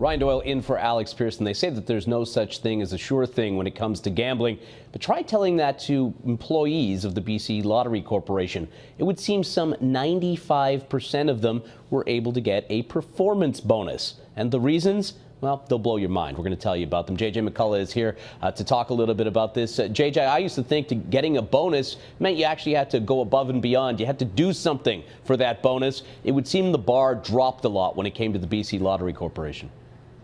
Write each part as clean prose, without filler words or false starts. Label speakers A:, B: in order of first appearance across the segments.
A: Ryan Doyle in for Alex Pearson. They say that there's no such thing as a sure thing when it comes to gambling, but try telling that to employees of the BC Lottery Corporation. It would seem some 95% of them were able to get a performance bonus. And the reasons? Well, they'll blow your mind. We're going to tell you about them. JJ McCullough is here to talk a little bit about this. JJ, I used to think that getting a bonus meant you actually had to go above and beyond. You had to do something for that bonus. It would seem the bar dropped a lot when it came to the BC Lottery Corporation.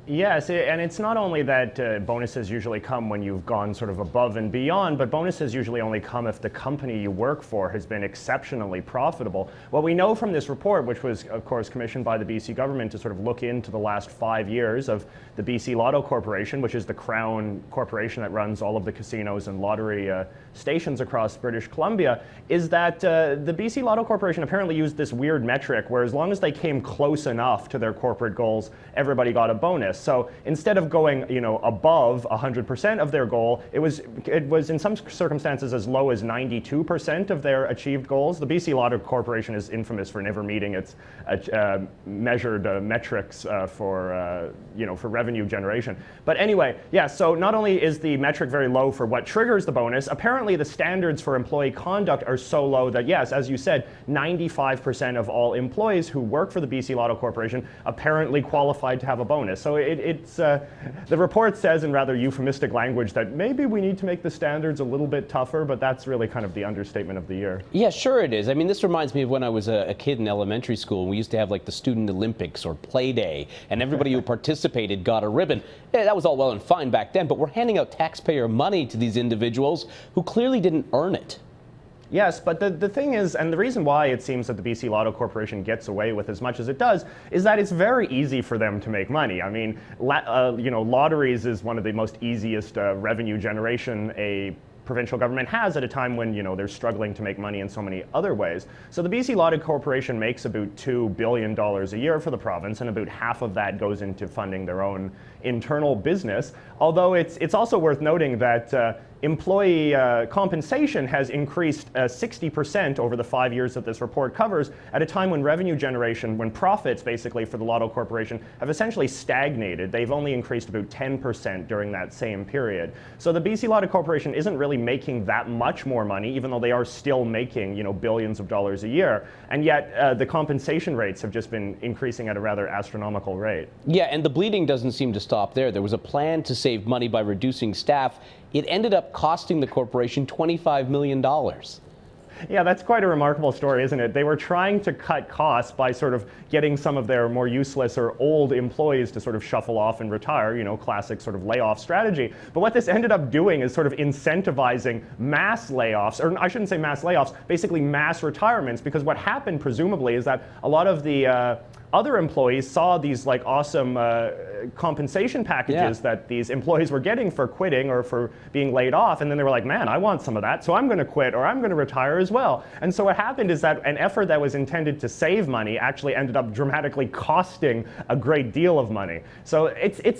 B: Yes, and it's not only that bonuses usually come when you've gone sort of above and beyond, but bonuses usually only come if the company you work for has been exceptionally profitable. What we know from this report, which was of course commissioned by the BC government to sort of look into the last 5 years of the BC Lotto Corporation, which is the crown corporation that runs all of the casinos and lottery stations across British Columbia, is that the BC Lotto Corporation apparently used this weird metric where as long as they came close enough to their corporate goals, everybody got a bonus. So instead of going, above 100% of their goal, it was in some circumstances as low as 92% of their achieved goals. The BC Lotto Corporation is infamous for never meeting its measured metrics for revenue generation. But anyway, yeah. So not only is the metric very low for what triggers the bonus, apparently the standards for employee conduct are so low that yes, as you said, 95% of all employees who work for the BC Lotto Corporation apparently qualified to have a bonus. So the report says in rather euphemistic language that maybe we need to make the standards a little bit tougher, but that's really kind of the understatement of the year.
A: Yeah, sure it is. I mean, this reminds me of when I was a kid in elementary school, and we used to have like the Student Olympics or Play Day, and everybody who participated got a ribbon. Yeah, that was all well and fine back then, but we're handing out taxpayer money to these individuals who clearly didn't earn it.
B: Yes, but the thing is, and the reason why it seems that the BC Lotto Corporation gets away with as much as it does, is that it's very easy for them to make money. I mean, lotteries is one of the most easiest revenue generation a provincial government has at a time when they're struggling to make money in so many other ways. So the BC Lotto Corporation makes about $2 billion a year for the province, and about half of that goes into funding their own internal business. Although it's also worth noting that employee compensation has increased 60% over the 5 years that this report covers, at a time when revenue generation, when profits basically for the Lotto Corporation have essentially stagnated. They've only increased about 10% during that same period. So the BC Lotto Corporation isn't really making that much more money, even though they are still making billions of dollars a year. And yet the compensation rates have just been increasing at a rather astronomical rate.
A: Yeah, and the bleeding doesn't seem to stop there. There was a plan to save money by reducing staff. It ended up costing the corporation $25 million.
B: Yeah, that's quite a remarkable story, isn't it? They were trying to cut costs by sort of getting some of their more useless or old employees to sort of shuffle off and retire, classic sort of layoff strategy. But what this ended up doing is sort of incentivizing mass layoffs, or I shouldn't say mass layoffs, basically mass retirements, because what happened presumably is that a lot of the other employees saw these like awesome compensation packages that these employees were getting for quitting or for being laid off, and then they were like, man, I want some of that, so I'm going to quit or I'm going to retire as well. And so what happened is that an effort that was intended to save money actually ended up dramatically costing a great deal of money. So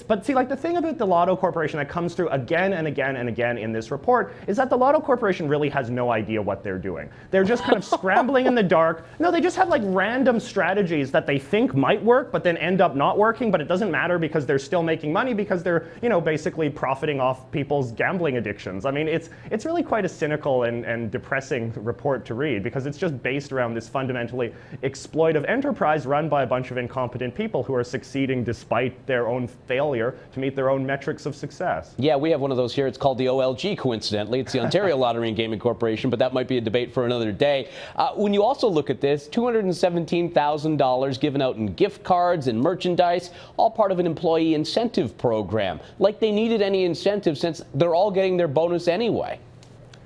B: but see, like the thing about the Lotto Corporation that comes through again and again and again in this report is that the Lotto Corporation really has no idea what they're doing. They're just kind of scrambling in the dark. No, they just have like random strategies that they think might work, but then end up not working, but it doesn't matter because they're still making money because they're, basically profiting off people's gambling addictions. I mean, it's really quite a cynical and depressing report to read because it's just based around this fundamentally exploitive enterprise run by a bunch of incompetent people who are succeeding despite their own failure to meet their own metrics of success.
A: Yeah, we have one of those here. It's called the OLG, coincidentally. It's the Ontario Lottery and Gaming Corporation, but that might be a debate for another day. When you also look at this, $217,000 given out in gift cards and merchandise, all part of an employee incentive program. Like they needed any incentive since they're all getting their bonus anyway.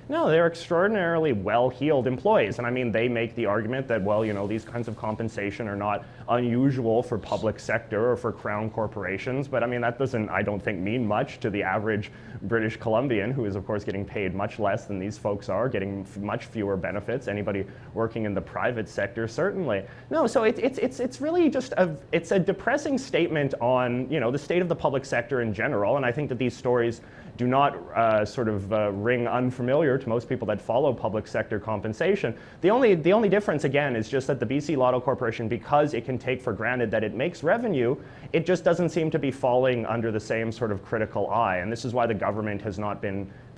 B: No, they're extraordinarily well-heeled employees. And I mean, they make the argument that, well, these kinds of compensation are not unusual for public sector or for crown corporations. But I mean, that doesn't, I don't think, mean much to the average British Columbian, who is, of course, getting paid much less than these folks are, getting much fewer benefits. Anybody working in the private sector, certainly. No, so it's really just it's a depressing statement on, the state of the public sector in general. And I think that these stories do not ring unfamiliar to most people that follow public sector compensation. The only difference, again, is just that the BC Lotto Corporation, because it can take for granted that it makes revenue, it just doesn't seem to be falling under the same sort of critical eye. And this is why the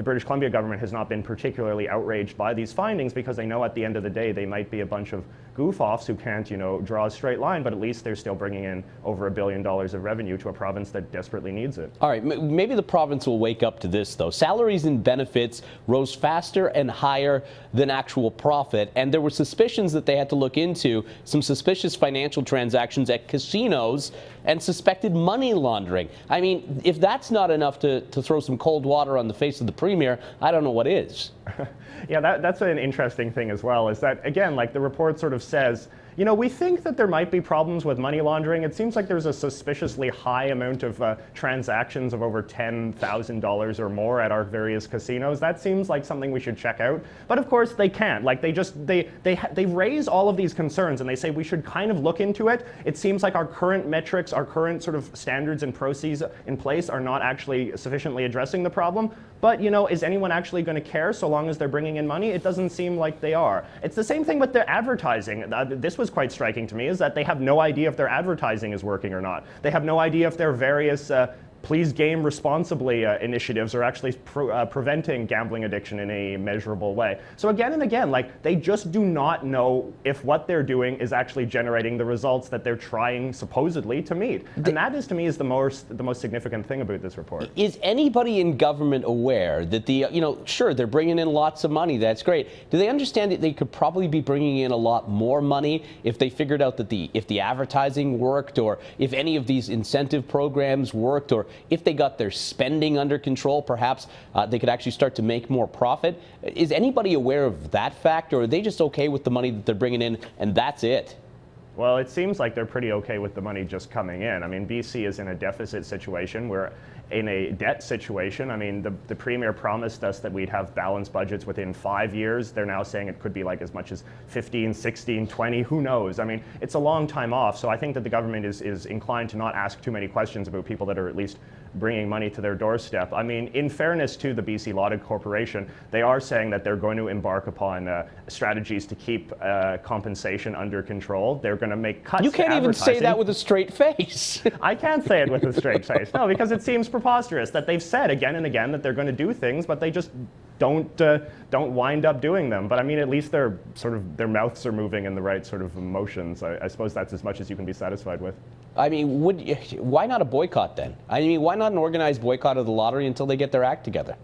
B: British Columbia government has not been particularly outraged by these findings, because they know at the end of the day they might be a bunch of goof-offs who can't, draw a straight line, but at least they're still bringing in over $1 billion of revenue to a province that desperately needs it.
A: All right, maybe the province will wake up to this, though. Salaries and benefits rose faster and higher than actual profit, and there were suspicions that they had to look into some suspicious financial transactions at casinos and suspected money laundering. I mean, if that's not enough to throw some cold water on the face of the premier, I don't know what is.
B: Yeah, that's an interesting thing as well, is that, again, like the report sort of says, we think that there might be problems with money laundering. It seems like there's a suspiciously high amount of transactions of over $10,000 or more at our various casinos. That seems like something we should check out. But of course they can't. Like they raise all of these concerns and they say we should kind of look into it. It seems like our current metrics, our current sort of standards and processes in place are not actually sufficiently addressing the problem. But is anyone actually going to care so long as they're bringing in money? It doesn't seem like they are. It's the same thing with their advertising. This was quite striking to me, is that they have no idea if their advertising is working or not. They have no idea if their various Please Game Responsibly initiatives are actually preventing gambling addiction in a measurable way. So again and again, like they just do not know if what they're doing is actually generating the results that they're trying supposedly to meet. And that is, to me, is the most significant thing about this report.
A: Is anybody in government aware that sure, they're bringing in lots of money, that's great. Do they understand that they could probably be bringing in a lot more money if they figured out that if the advertising worked, or if any of these incentive programs worked, or if they got their spending under control, perhaps they could actually start to make more profit? Is anybody aware of that fact, or are they just okay with the money that they're bringing in and that's it?
B: Well, it seems like they're pretty okay with the money just coming in. I mean, BC is in a deficit situation. We're in a debt situation. I mean, the premier promised us that we'd have balanced budgets within 5 years. They're now saying it could be like as much as 15, 16, 20, who knows? I mean, it's a long time off. So I think that the government is inclined to not ask too many questions about people that are at least bringing money to their doorstep. I mean, in fairness to the BC Lotto Corporation, they are saying that they're going to embark upon strategies to keep compensation under control. They're going to make cuts.
A: You can't even say that with a straight face.
B: I can't say it with a straight face. No, because it seems preposterous that they've said again and again that they're going to do things, but they just don't wind up doing them. But I mean, at least their mouths are moving in the right sort of motions. I suppose that's as much as you can be satisfied with.
A: I mean, why not a boycott then? I mean, why not an organized boycott of the lottery until they get their act together?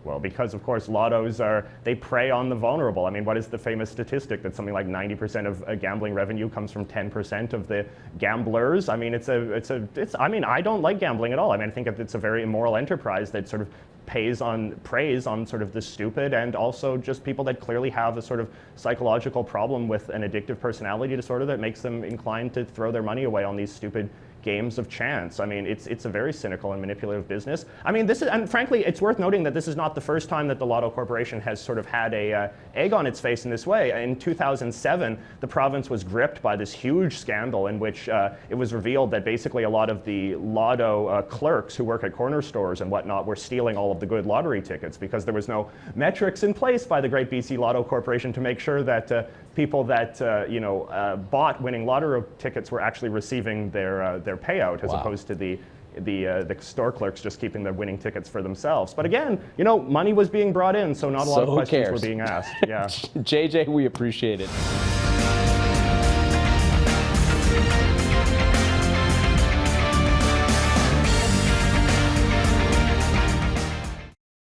B: Well, because of course lottos they prey on the vulnerable. I mean, what is the famous statistic that something like 90% of gambling revenue comes from 10% of the gamblers? I mean, I mean, I don't like gambling at all. I mean, I think it's a very immoral enterprise that sort of preys on sort of the stupid, and also just people that clearly have a sort of psychological problem with an addictive personality disorder that makes them inclined to throw their money away on these stupid games of chance. I mean, it's a very cynical and manipulative business. I mean, and frankly, it's worth noting that this is not the first time that the Lotto Corporation has sort of had a egg on its face in this way. In 2007, the province was gripped by this huge scandal in which it was revealed that basically a lot of the Lotto clerks who work at corner stores and whatnot were stealing all of the good lottery tickets, because there was no metrics in place by the great BC Lotto Corporation to make sure that people that bought winning lottery tickets were actually receiving their payout, as opposed to the store clerks just keeping the winning tickets for themselves. But again, money was being brought in, so not a lot of questions were being asked. Yeah.
A: JJ, we appreciate it.